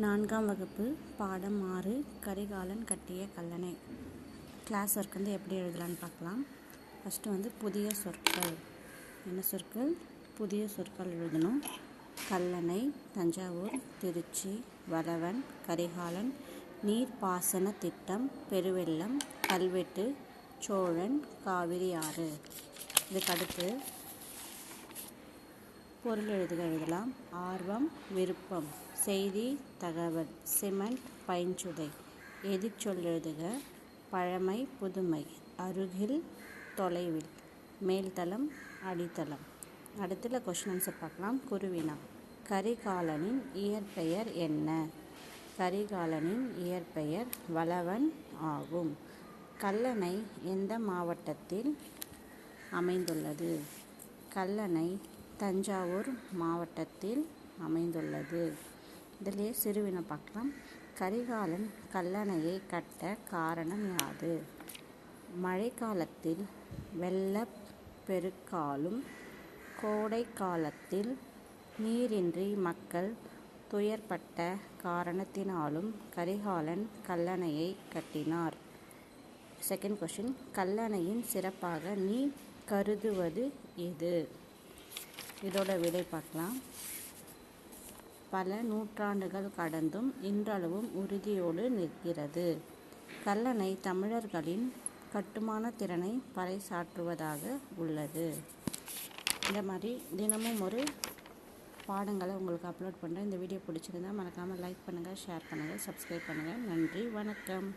4ஆம் வகுப்பு பாடம் 6 கரிகாலன் கட்டிய கல்லணை. கிளாஸ் ஒர்க் எப்படி எழுதலான்னு பார்க்கலாம். ஃபஸ்ட்டு புதிய சொற்கள். என்ன சொற்கள்? புதிய சொற்கள் எழுதணும். கல்லணை, தஞ்சாவூர், திருச்சி, வளவன், கரிகாலன், நீர்ப்பாசன திட்டம், பெருவெள்ளம், கல்வெட்டு, சோழன், காவிரி ஆறு. இதுக்கடுத்து பொருள் எழுதலாம். ஆர்வம், விருப்பம், செய்தி, தகவல், சிமெண்ட், பைஞ்சுதை. எதிர்ச்சொல் எழுதுக. பழமை, புதுமை, அருகில், தொலைவில், மேல்தளம், அடித்தளம். அடுத்துல கொஸ்டின் ஆன்சர் பார்க்கலாம். குருவினா. கரிகாலனின் இயற்பெயர் என்ன? கரிகாலனின் இயற்பெயர் வளவன் ஆகும். கல்லணை எந்த மாவட்டத்தில் அமைந்துள்ளது? கல்லணை தஞ்சாவூர் மாவட்டத்தில் அமைந்துள்ளது. இதிலே சிறுவினை பார்க்கலாம். கரிகாலன் கல்லணையை கட்ட காரணம் யாது? மழைக்காலத்தில் வெள்ளப்பெருக்காலும் கோடை காலத்தில் நீரின்றி மக்கள் துயர்பட்ட காரணத்தினாலும் கரிகாலன் கல்லணையை கட்டினார். செகண்ட் கொஸ்டின், கல்லணையின் சிறப்பாக நீ கருதுவது எது? இதோட விடை பார்க்கலாம். பல நூற்றாண்டுகள் கடந்தும் இன்றளவும் உறுதியோடு நிற்கிறது. கல்லணை தமிழர்களின் கட்டுமான திறனை பறைசாற்றுவதாக உள்ளது. இந்த மாதிரி தினமும் ஒரு பாடங்களை உங்களுக்கு அப்லோட் பண்ணுறேன். இந்த வீடியோ பிடிச்சிருந்தா மறக்காமல் லைக் பண்ணுங்கள், ஷேர் பண்ணுங்கள், சப்ஸ்கிரைப் பண்ணுங்கள். நன்றி, வணக்கம்.